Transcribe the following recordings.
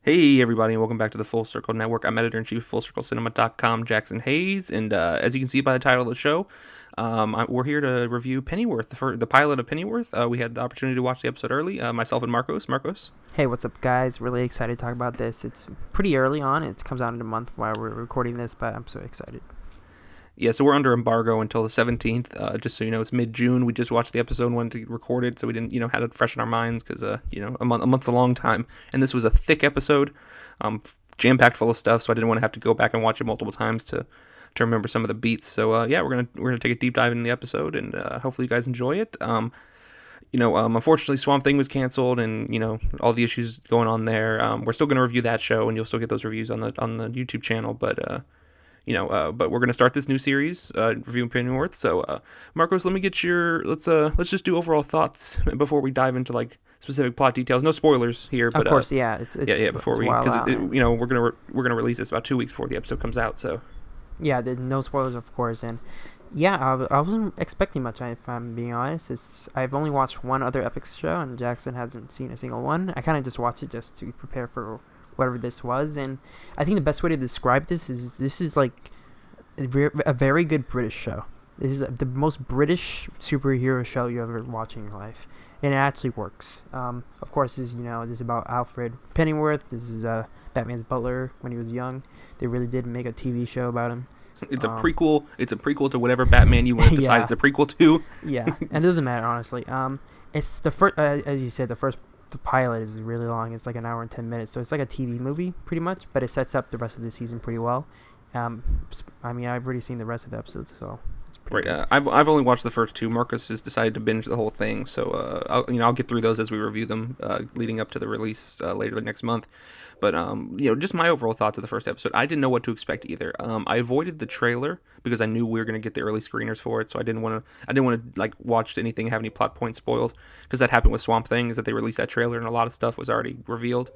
Hey everybody, and welcome back to the Full Circle Network. I'm editor-in-chief of FullCircleCinema.com, Jackson Hayes, and as you can see by the title of the show, we're here to review Pennyworth, the pilot of Pennyworth. We had the opportunity to watch the episode early, myself and Marcos. Marcos? Hey, what's up, guys? Really excited to talk about this. It's pretty early on. It comes out in a month while we're recording this, but I'm so excited. Yeah, so we're under embargo until the 17th. Just so you know, it's mid-June. We just watched the episode and wanted to record it, so we didn't, had it fresh in our minds because, a month's a long time, and this was a thick episode, jam-packed full of stuff. So I didn't want to have to go back and watch it multiple times to remember some of the beats. So yeah, we're gonna take a deep dive in the episode, and hopefully you guys enjoy it. Unfortunately, Swamp Thing was canceled, and all the issues going on there. We're still gonna review that show, and you'll still get those reviews on the YouTube channel, but we're gonna start this new series, reviewing Pennyworth. So, Marcos, let me get let's just do overall thoughts before we dive into like specific plot details. No spoilers here, but Of course, yeah, yeah. Before it's a we, while because out. we're gonna release this about 2 weeks before the episode comes out. So, Yeah, no spoilers, of course, and yeah, I wasn't expecting much. If I'm being honest, I've only watched one other Epix show, and Jackson hasn't seen a single one. I kind of just watched it just to prepare for whatever this was, and I think the best way to describe this is like a very good British show. This is the most British superhero show you ever watch in your life, and it actually works. Of course, this is about Alfred Pennyworth. This is Batman's butler when he was young. They really did make a TV show about him. it's a prequel. It's a prequel to whatever Batman you want to decide Yeah. it's a prequel to. Yeah, and it doesn't matter, honestly. It's the first, as you said, the pilot is really long. It's like an hour and 10 minutes, so it's like a TV movie pretty much. But it sets up the rest of the season pretty well. I mean, I've already seen the rest of the episodes, so it's pretty Right. good. I've only watched the first two. Marcus has decided to binge the whole thing, so I'll get through those as we review them, leading up to the release later the next month. But just my overall thoughts of the first episode. I didn't know what to expect either. I avoided the trailer because I knew we were going to get the early screeners for it, so I didn't want to like watch anything have any plot points spoiled, because that happened with Swamp Thing, is that they released that trailer and a lot of stuff was already revealed.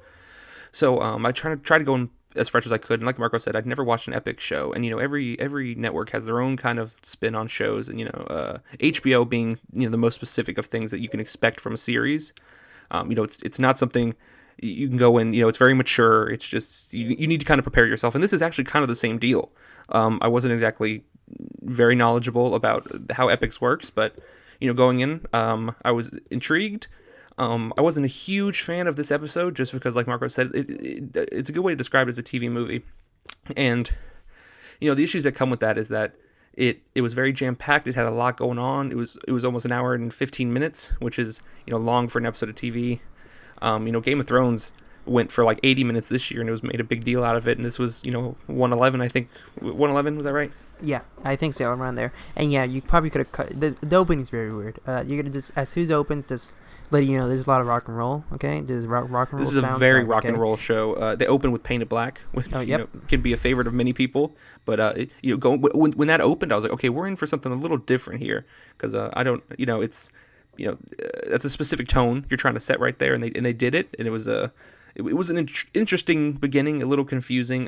So I try to go in as fresh as I could. And like Marco said, I'd never watched an Epix show, and every network has their own kind of spin on shows, and HBO being the most specific of things that you can expect from a series. It's not something you can go in. It's very mature. It's just you need to kind of prepare yourself, and this is actually kind of the same deal. I wasn't exactly very knowledgeable about how Epix works, but going in, I was intrigued. I wasn't a huge fan of this episode just because, like Marco said, it's a good way to describe it as a TV movie. And, the issues that come with that is that it was very jam-packed. It had a lot going on. It was almost an hour and 15 minutes, which is, long for an episode of TV. Game of Thrones went for like 80 minutes this year, and it was made a big deal out of it. And this was, 111, I think. 111, was that right? Yeah, I think so, around there. And yeah, you probably could have cut the opening's very weird. You're gonna just, as soon as it opens, just letting you know there's a lot of rock and roll. Okay, there's rock and roll. This is a very rock and roll show. They open with Painted Black, which Yep. can be a favorite of many people. But when that opened, I was like, okay, we're in for something a little different here, because I don't, it's, that's a specific tone you're trying to set right there, and they did it, and it was an interesting beginning, a little confusing.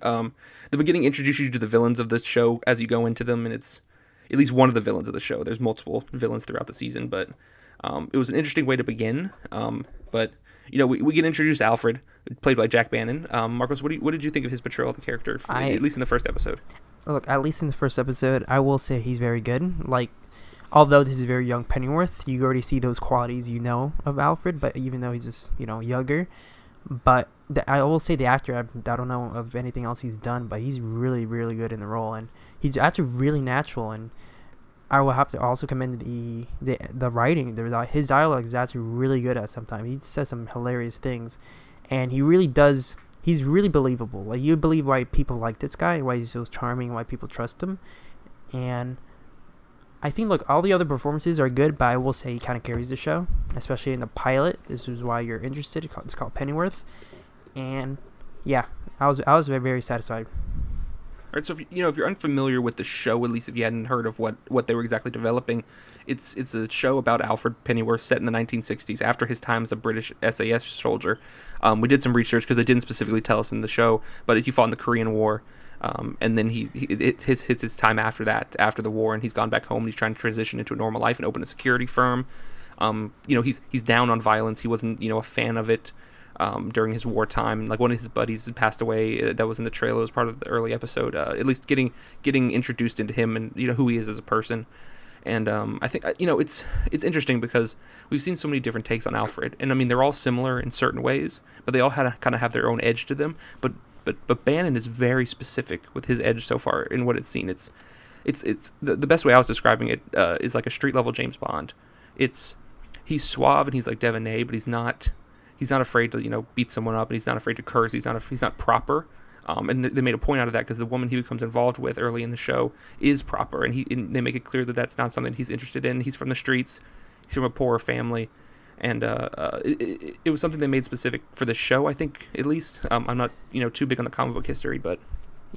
The beginning introduces you to the villains of the show as you go into them, and it's at least one of the villains of the show. There's multiple villains throughout the season, but it was an interesting way to begin. But we get introduced to Alfred, played by Jack Bannon. Marcos, what did you think of his portrayal of the character, at least in the first episode? Look, at least in the first episode, I will say he's very good. Like, although this is very young Pennyworth, you already see those qualities of Alfred, but even though he's just, younger. But I will say the actor, I don't know of anything else he's done, but he's really, really good in the role, and he's actually really natural. And I will have to also commend the writing. His dialogue is actually really good at sometimes. He says some hilarious things, and he really does. He's really believable. Like, you believe why people like this guy, why he's so charming, why people trust him. And I think, look, all the other performances are good, but I will say he kind of carries the show, especially in the pilot. This is why you're interested. It's called Pennyworth, and yeah, I was very, very satisfied. All right, so if you're unfamiliar with the show, at least if you hadn't heard of what they were exactly developing, it's a show about Alfred Pennyworth set in the 1960s after his time as a British SAS soldier. We did some research because they didn't specifically tell us in the show, but he fought in the Korean War. And then it hits his time after that, after the war, and he's gone back home, and he's trying to transition into a normal life and open a security firm. He's down on violence. He wasn't, a fan of it. during his wartime. Like, one of his buddies had passed away that was in the trailer, was part of the early episode. At least getting introduced into him and who he is as a person. And I think it's interesting because we've seen so many different takes on Alfred, and I mean they're all similar in certain ways, but they all kind of have their own edge to them. But Bannon is very specific with his edge so far in what it's seen. It's the best way I was describing it is like a street level James Bond. He's suave and he's like debonair, but he's not afraid to beat someone up, and he's not afraid to curse. He's not proper. And they made a point out of that because the woman he becomes involved with early in the show is proper, and they make it clear that that's not something he's interested in. He's from the streets, he's from a poorer family, and it was something they made specific for the show, I think, at least. I'm not too big on the comic book history, but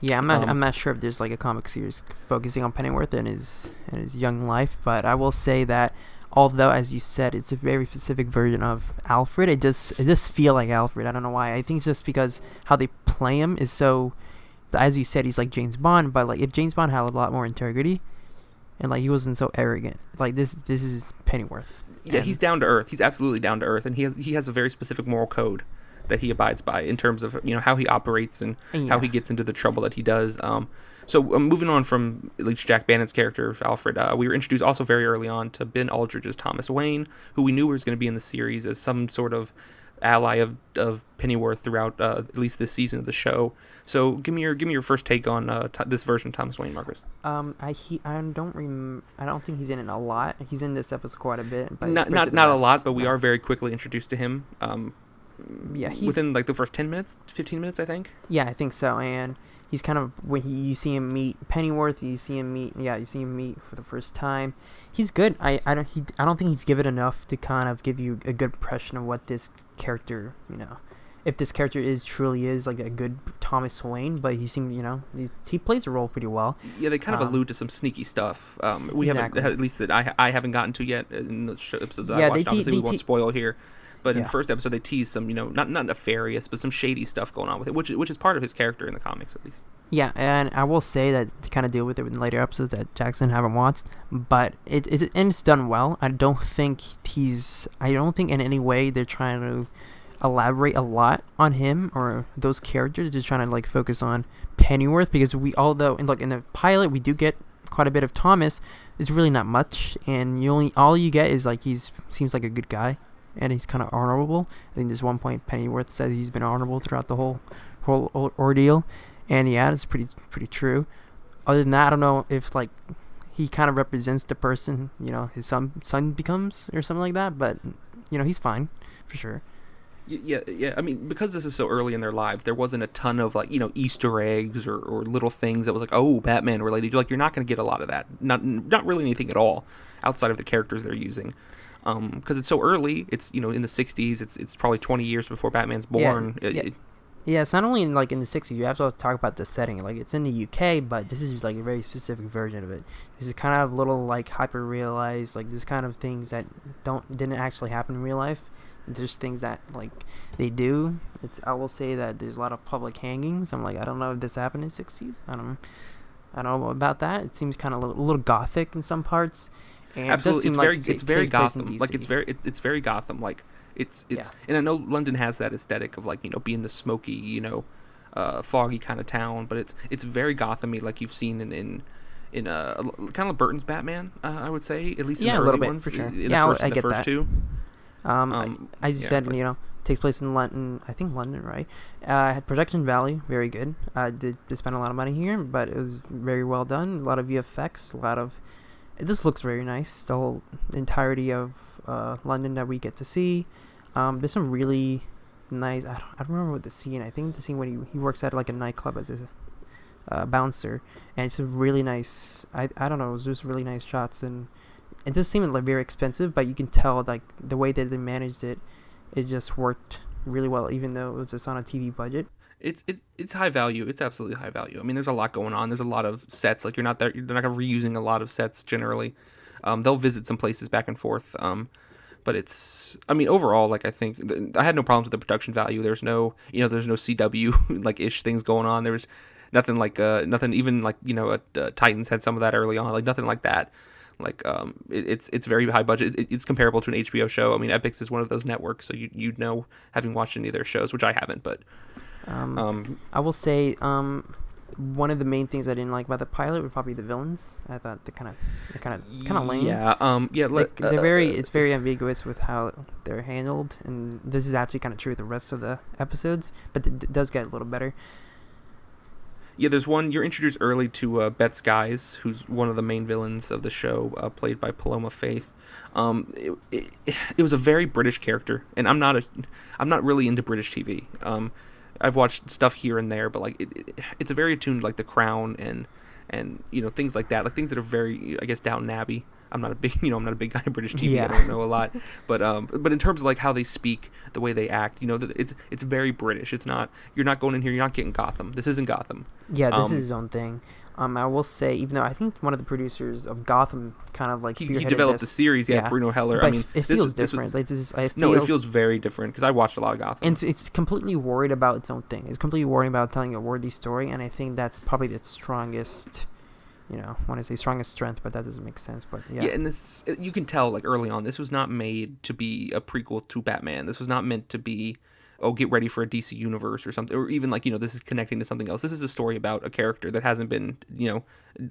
yeah, I'm not sure if there's like a comic series focusing on Pennyworth and his young life, but I will say that although, as you said, it's a very specific version of Alfred, it does feel like Alfred. I don't know why. I think it's just because how they play him is so, as you said, he's like James Bond, but like if James Bond had a lot more integrity and like he wasn't so arrogant, like this is Pennyworth. Yeah, he's down to earth. He's absolutely down to earth, and he has a very specific moral code that he abides by in terms of how he operates and how he gets into the trouble that he does. So moving on from at least Jack Bannon's character, Alfred, we were introduced also very early on to Ben Aldridge as Thomas Wayne, who we knew was going to be in the series as some sort of ally of Pennyworth throughout at least this season of the show. So give me your first take on this version of Thomas Wayne, Marcus. I don't think he's in it a lot. He's in this episode quite a bit, but not a lot, but we are very quickly introduced to him. Yeah, he's within like the first 10 minutes, 15 minutes, I think. Yeah, I think so, and he's kind of when you see him meet Pennyworth, you see him meet for the first time. He's good. I don't think he's given enough to kind of give you a good impression of what this character, if this character truly is like a good Thomas Wayne, but he seemed, he plays the role pretty well. Yeah, they kind of allude to some sneaky stuff. We haven't, at least that I haven't gotten to yet in the episodes that I watched. Obviously, we won't spoil here. But in the first episode, they tease some, not nefarious, but some shady stuff going on with it, which is part of his character in the comics, at least. Yeah, and I will say that to kind of deal with it in later episodes that Jackson haven't watched, but it's done well. I don't think in any way they're trying to elaborate a lot on him or those characters. They're just trying to like focus on Pennyworth, because in the pilot we do get quite a bit of Thomas. It's really not much, and all you get is like seems like a good guy. And he's kind of honorable. I think there's one point Pennyworth says he's been honorable throughout the whole ordeal, and yeah, it's pretty true. Other than that, I don't know if like he kind of represents the person his son becomes or something like that, but he's fine for sure. Yeah. I mean, because this is so early in their lives, there wasn't a ton of like Easter eggs or little things that was like, oh, Batman related. You're not going to get a lot of that. Not really anything at all outside of the characters they're using. Because it's so early, it's in the 60s. It's probably 20 years before Batman's born. Yeah, it's not only in the 60s. You have to talk about the setting. Like it's in the UK, but this is like a very specific version of it. This is kind of little like hyper realized, like this kind of things that didn't actually happen in real life. There's things that like they do. I will say that there's a lot of public hangings. I'm like, I don't know if this happened in the 60s. I don't know about that. It seems kind of a little gothic in some parts. And absolutely, it's very Gotham. Like it's very Gotham. Like it's and I know London has that aesthetic of like being the smoky, foggy kind of town, but it's very Gotham-y, like you've seen in kind of Burton's Batman. I would say, at least in the early ones. For sure. I get first that. Two. As you said, it takes place in London. I think London, right? Had production value, very good. Did spend a lot of money here, but it was very well done. A lot of VFX, this looks very nice. The whole entirety of London that we get to see. There's some really nice. I don't remember what the scene. I think the scene when he works at like a nightclub as a bouncer, and it's a really nice. I don't know. It was just really nice shots, and it does seem like very expensive, but you can tell like the way that they managed it, it just worked really well, even though it was just on a TV budget. It's high value. It's absolutely high value. I mean, there's a lot going on. There's a lot of sets. Like they're not reusing a lot of sets generally. They'll visit some places back and forth. But overall, like I think I had no problems with the production value. There's no CW like ish things going on. There was nothing like nothing even like Titans had some of that early on. Like nothing like that. Like it's very high budget. It's comparable to an HBO show. I mean, Epix is one of those networks, so you'd know, having watched any of their shows, which I haven't. But I will say one of the main things I didn't like about the pilot were probably the villains. I thought they're kind of lame. Yeah. Like, it's very ambiguous with how they're handled, and this is actually kind of true with the rest of the episodes, but it does get a little better. Yeah, there's one, you're introduced early to Beth Skies, who's one of the main villains of the show, played by Paloma Faith. It was a very British character, and I'm not really into British TV. I've watched stuff here and there, but like it's a very attuned to like The Crown and things like that, like things that are very, I guess, Downton Abbey. I'm not a big guy in British TV. Yeah. I don't know a lot, but in terms of like how they speak, the way they act, it's very British. It's not, you're not going in here, you're not getting Gotham. This isn't Gotham. Yeah, this is his own thing. I will say, even though I think one of the producers of Gotham kind of like he spearheaded developed this. the series, Bruno Heller. But I mean, it feels different. It feels very different because I watched a lot of Gotham. And it's completely worried about its own thing. It's completely worried about telling a worthy story, and I think that's probably its strongest. I want to say strongest strength, but that doesn't make sense. But yeah. Yeah, and this, you can tell, like, early on, this was not made to be a prequel to Batman. This was not meant to be, get ready for a DC universe or something, or even like, this is connecting to something else. This is a story about a character that hasn't been,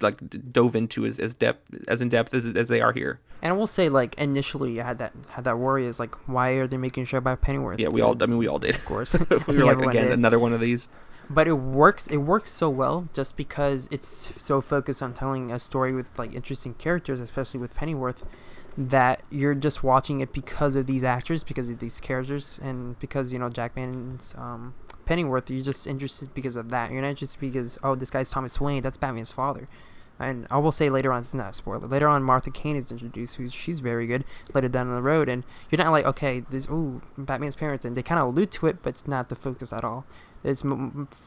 like dove into as in depth as they are here. And I will say, like, initially I had that worry, is like, why are they making a show about Pennyworth? Yeah, we all did, of course. We were like, again, another one of these. But it works so well just because it's so focused on telling a story with like interesting characters, especially with Pennyworth, that you're just watching it because of these actors, because of these characters, and because Jack Bannon's Pennyworth. You're just interested because of that. You're not interested because, oh, this guy's Thomas Wayne, that's Batman's father. And I will say later on, it's not a spoiler, later on Martha Caine is introduced, she's very good later down the road, and you're not like, okay, Batman's parents, and they kind of allude to it, but it's not the focus at all. It's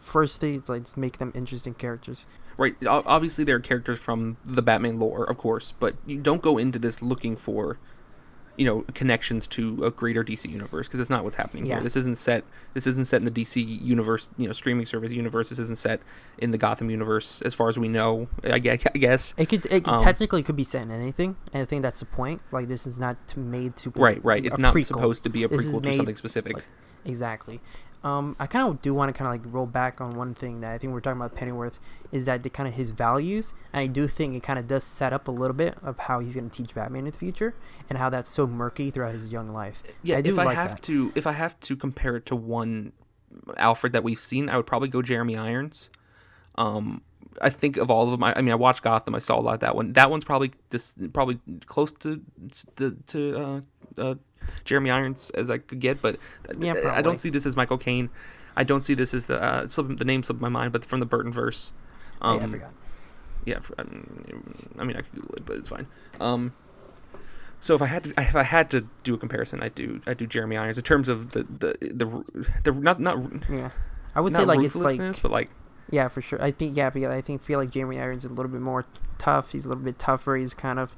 firstly, it's like, make them interesting characters. Right. Obviously, there are characters from the Batman lore, of course, but you don't go into this looking for, connections to a greater DC universe, because it's not what's happening here. This isn't set in the DC universe, streaming service universe. This isn't set in the Gotham universe, as far as we know. I guess it could technically could be set in anything, and I think that's the point. Like, this is not made to be right. It's not prequel. supposed to be a prequel to something specific. Exactly. I kind of do want to kind of like roll back on one thing that I think we're talking about Pennyworth, is that the kind of his values, and I do think it kind of does set up a little bit of how he's going to teach Batman in the future, and how that's so murky throughout his young life. Yeah, if I have to compare it to one Alfred that we've seen, I would probably go Jeremy Irons. I think of all of them, I watched Gotham. I saw a lot of that one. That one's probably close to Jeremy Irons as I could get, but yeah, I don't see this as Michael Caine. I don't see this as the name slipped my mind, but from the Burton verse. I forgot. Yeah, I could Google it, but it's fine. So if I had to do a comparison, I do Jeremy Irons in terms of the not yeah. I would say like it's like, but like, yeah, for sure. I feel like Jeremy Irons is a little bit more tough. He's a little bit tougher. He's kind of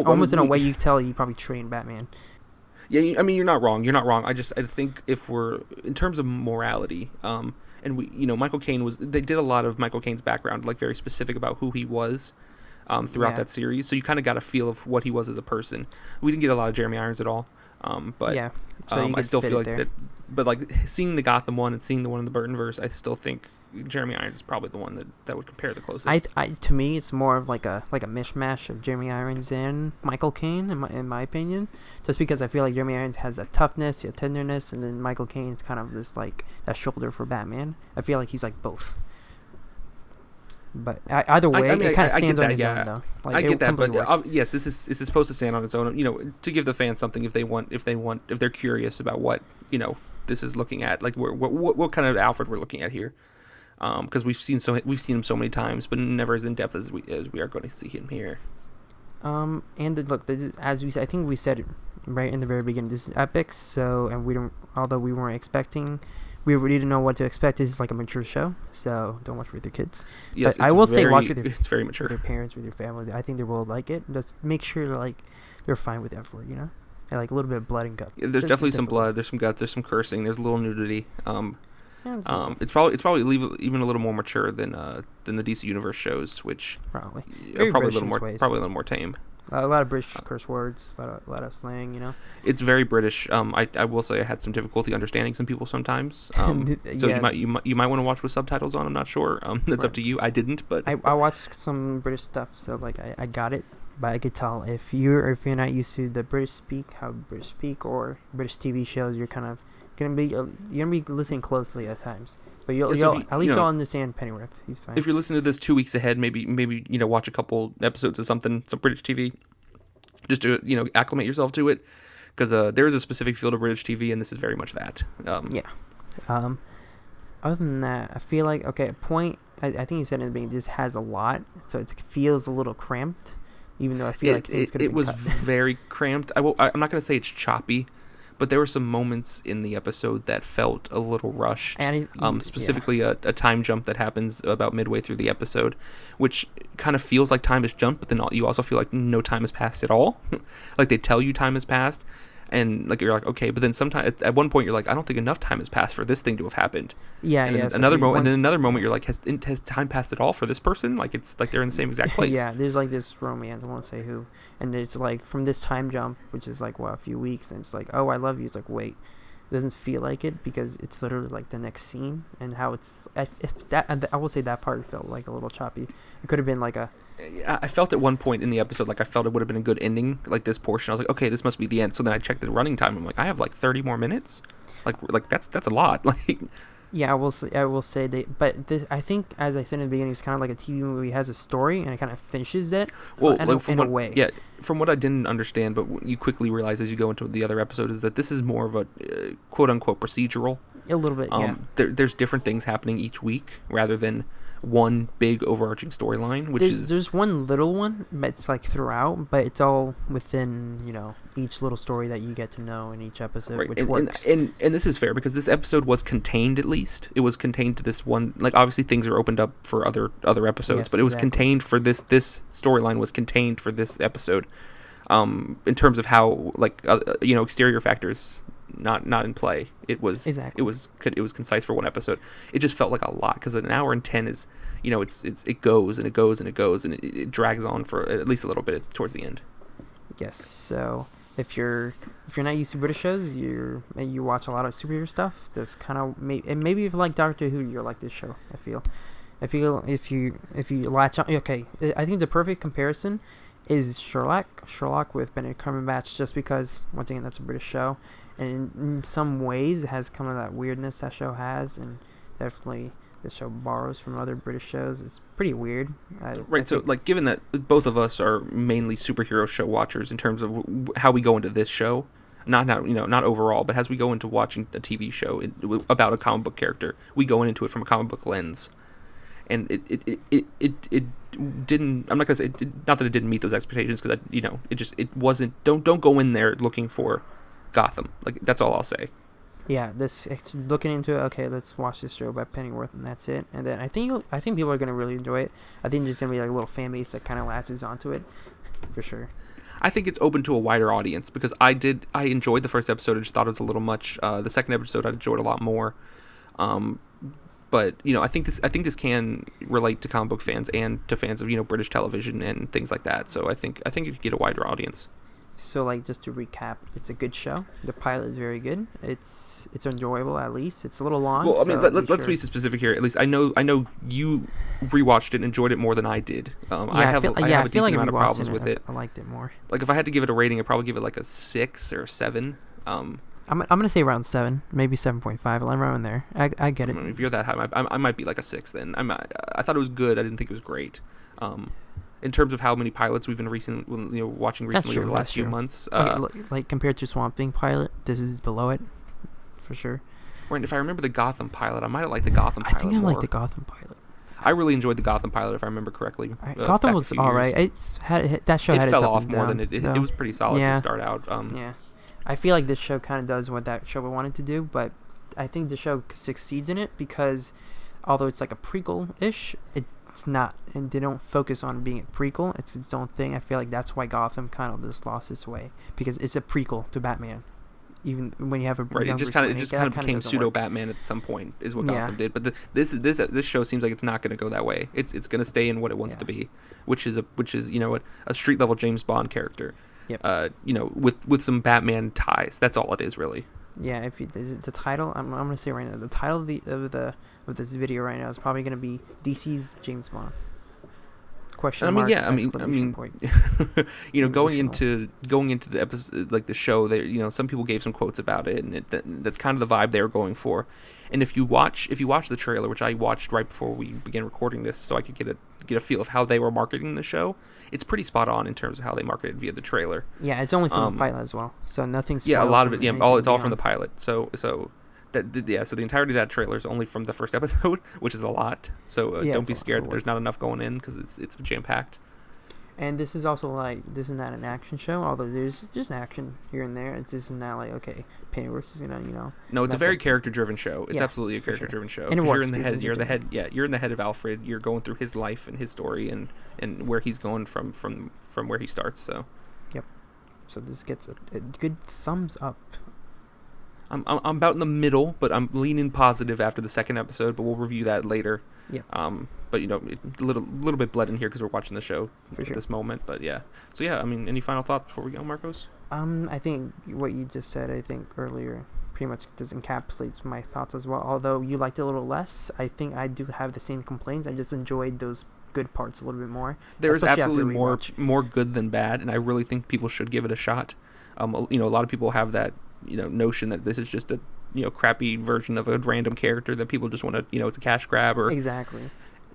almost in a way you can tell he probably trained Batman. Yeah, you're not wrong. I think if we're in terms of morality, and we, Michael Caine they did a lot of Michael Caine's background, like very specific about who he was, throughout that series. So you kind of got a feel of what he was as a person. We didn't get a lot of Jeremy Irons at all, but yeah, so I still feel like that. But like seeing the Gotham one and seeing the one in the Burtonverse, I still think Jeremy Irons is probably the one that would compare the closest. To me, it's more of like a mishmash of Jeremy Irons and Michael Caine, in my opinion. Just because I feel like Jeremy Irons has a toughness, a tenderness, and then Michael Caine is kind of this like that shoulder for Batman. I feel like he's like both. But either way, it kind of stands on its own, though. Like, I get that, but yes, this is supposed to stand on its own. To give the fans something if they're curious about what this is looking at, like what kind of Alfred we're looking at here. Because we've seen him so many times, but never as in depth as we are going to see him here. And look, as we said, I think we said it right in the very beginning. This is Epix, so although we weren't expecting, we really didn't know what to expect. This is like a mature show, so don't watch with your kids. Yes, but I will say watch with it's very mature. With your parents, with your family. I think they will like it. Just make sure like they're fine with F word, and like a little bit of blood and guts. Yeah, there's definitely some blood. There's some guts. There's some cursing. There's a little nudity. It's probably even a little more mature than the DC Universe shows, which probably are probably a little more tame. A lot of British curse words, a lot of slang, you know. It's very British. I will say I had some difficulty understanding some people sometimes. So Yeah, you might want to watch with subtitles on. I'm not sure. That's up right. to you. I didn't, but I watched some British stuff, so like I got it, but I could tell if you're not used to the British speak, how British speak, or British TV shows, you're kind of you're gonna be listening closely at times. But Yeah, at least you'll understand Pennyworth. He's fine. if you're listening to this 2 weeks ahead, maybe watch a couple episodes of some British TV, just to acclimate yourself to it, because there is a specific field of British TV, and this is very much that. Yeah. Um, Other than that, I feel like okay. A point. I think you said in the beginning, this has a lot, so it feels a little cramped. Even though I feel like things could have it been was cut. very cramped. I'm not going to say it's choppy, but there were some moments in the episode that felt a little rushed. And Specifically, a time jump that happens about midway through the episode, which kind of feels like time has jumped, but then you also feel like no time has passed at all. Like they tell you time has passed, and like you're like okay, but then sometimes at one point you're like I don't think enough time has passed for this thing to have happened. Yeah, And yeah. then So another moment, and then another moment you're like has time passed at all for this person? Like it's like they're in the same exact place. Yeah, there's like this romance, I won't say who, and it's like from this time jump, which is like a few weeks, and it's like, oh, I love you. It's like, wait, it doesn't feel like it because it's literally like the next scene, and how it's if that I will say that part felt like a little choppy. It could have been like a I felt at one point in the episode like I felt it would have been a good ending, like this portion. I was like, okay, this must be the end. So then I checked the running time. I'm like, I have like 30 more minutes. Like that's a lot. Like yeah, I will say that, but I think as I said in the beginning, it's kind of like a TV movie. It has a story and it kind of finishes it. well, in like, a way. Yeah, from what I didn't understand, but you quickly realize as you go into the other episode is that this is more of a quote unquote procedural. A little bit, yeah. There's different things happening each week rather than one big overarching storyline, which There's one little one that's like throughout, but it's all within each little story that you get to know in each episode, right. which and, works. And this is fair because this episode was contained. At least it was contained to this one. Like obviously things are opened up for other episodes, Yes, but it was exactly. contained for this storyline was contained for this episode. In terms of how like exterior factors not in play. It was Exactly. it was concise for one episode. It just felt like a lot because an hour and 10 is it goes and it goes and it goes and it drags on for at least a little bit towards the end. Yes. So if you're not used to British shows, you watch a lot of superhero stuff. That's kind of and maybe if you like Doctor Who, you'll like this show. I feel if you latch on. Okay, I think the perfect comparison is Sherlock with Benedict Cumberbatch, just because once again that's a British show, and in some ways it has kind of that weirdness that show has, and definitely this show borrows from other British shows. It's pretty weird. Right. So like given that both of us are mainly superhero show watchers in terms of how we go into this show, not overall, but as we go into watching a TV show about a comic book character, we go into it from a comic book lens. And it didn't. I'm not gonna say not that it didn't meet those expectations because it wasn't. Don't go in there looking for Gotham. Like that's all I'll say. Yeah, it's looking into it. Okay, let's watch this show by Pennyworth, and that's it. And then I think people are gonna really enjoy it. I think there's gonna be like a little fan base that kind of latches onto it, for sure. I think it's open to a wider audience because I enjoyed the first episode. I just thought it was a little much. The second episode I enjoyed a lot more. But I think this can relate to comic book fans and to fans of British television and things like that. So I think it could get a wider audience. So like just to recap, it's a good show. The pilot is very good. It's enjoyable at least. It's a little long. Well, I mean, so let's be specific here. At least I know you rewatched it and enjoyed it more than I did. I have a decent amount of problems with it. I liked it more. Like if I had to give it a rating, I'd probably give it like a 6 or a 7. I'm gonna say around 7, maybe 7.5. I'm around there. I get it. I mean, if you're that high, I might be like a 6 then. I thought it was good. I didn't think it was great. In terms of how many pilots we've been watching recently over the last few months. Like compared to Swamp Thing pilot, this is below it, for sure. Right, if I remember the Gotham pilot, I might have liked the Gotham pilot I think I more. like the Gotham pilot. I really enjoyed the Gotham pilot, if I remember correctly. Gotham was all right. That show had its fell up off and more down, than it though. was pretty solid to start out. Yeah, I feel like this show kind of does what that show wanted to do, but I think the show succeeds in it because although it's like a prequel-ish, it's not, and they don't focus on being a prequel. It's its own thing. I feel like that's why Gotham kind of just lost its way because it's a prequel to Batman. even when you have a Right, young it just Bruce kind Wayne, of that became doesn't pseudo work. Batman at some point, is what Yeah. Gotham did. But this show seems like it's not going to go that way. It's going to stay in what it wants Yeah. to be, which is a street level James Bond character. Yep. With some Batman ties. That's all it is, really. Yeah, if you, is it the title, I'm gonna say right now, the title of this video right now is probably gonna be DC's James Bond. Question mark, exclamation point. Going Emotional. into the episode, like the show, there, some people gave some quotes about it, and that's kind of the vibe they were going for. And if you watch the trailer, which I watched right before we began recording this, so I could get a feel of how they were marketing the show, it's pretty spot on in terms of how they marketed via the trailer. Yeah, it's only from the pilot as well, so nothing's. Yeah, a lot of it. Yeah, it's all from the pilot. So so the entirety of that trailer is only from the first episode, which is a lot. So don't be scared that there's not enough going in, because it's jam packed. And this is also this is not an action show, although there's just action here and there. This is not like, okay, Pennyworth is gonna. No, it's a very character driven show. It's absolutely a character driven show. And it works. You're in the head of Alfred. You're going through his life and his story and where he's going from where he starts. So. Yep. So this gets a good thumbs up. I'm about in the middle, but I'm leaning positive after the second episode. But we'll review that later. Yeah. But a little bit bled in here because we're watching the show at this moment. But yeah. So yeah, I mean, any final thoughts before we go, Marcos? I think what you just said, I think earlier, pretty much just encapsulates my thoughts as well. Although you liked it a little less, I think I do have the same complaints. I just enjoyed those good parts a little bit more. There's absolutely more good than bad, and I really think people should give it a shot. A lot of people have that notion that this is just a crappy version of a random character that people just want to it's a cash grab or exactly.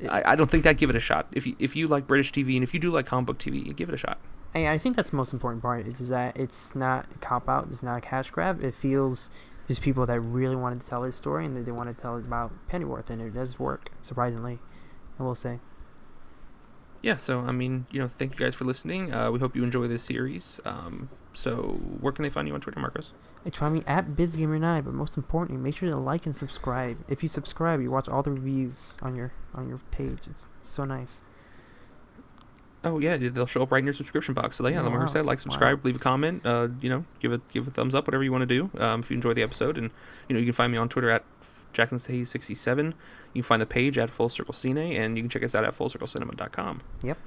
I don't think that. Give it a shot if you like British TV, and if you do like comic book TV, give it a shot. I think that's the most important part, is that it's not a cop out, it's not a cash grab. It feels there's people that really wanted to tell his story, and they want to tell it about Pennyworth, and it does work, surprisingly, I will say. Yeah, so I mean, thank you guys for listening. We hope you enjoy this series. So where can they find you on Twitter, Marcos? They find me at BizGamer9, but most importantly, make sure to like and subscribe. If you subscribe, you watch all the reviews on your page. It's so nice. Oh yeah, they'll show up right in your subscription box. So yeah, like I said, subscribe, leave a comment, give a thumbs up, whatever you want to do. If you enjoy the episode, and you can find me on Twitter at JacksonSay67. You can find the page at Full Circle Cine, and you can check us out at FullCircleCinema.com. Yep.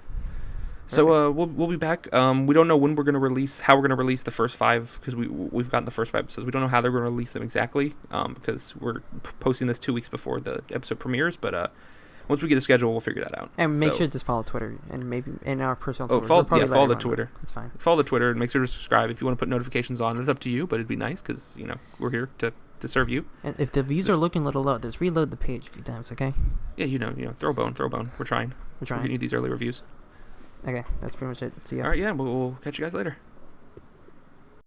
So we'll be back. We don't know when we're gonna release, how we're gonna release the first 5, because we've gotten the first 5 episodes. We don't know how they're gonna release them exactly, because we're posting this 2 weeks before the episode premieres. But once we get a schedule, we'll figure that out. And make sure to just follow Twitter, and maybe in our personal. Follow the Twitter. It's fine. Follow the Twitter, and make sure to subscribe. If you want to put notifications on, it's up to you, but it'd be nice because we're here to serve you. And if the views are looking a little low, just reload the page a few times, okay? Yeah, throw a bone. We're trying. We need these early reviews. Okay, that's pretty much it. See ya. All right, yeah, we'll catch you guys later.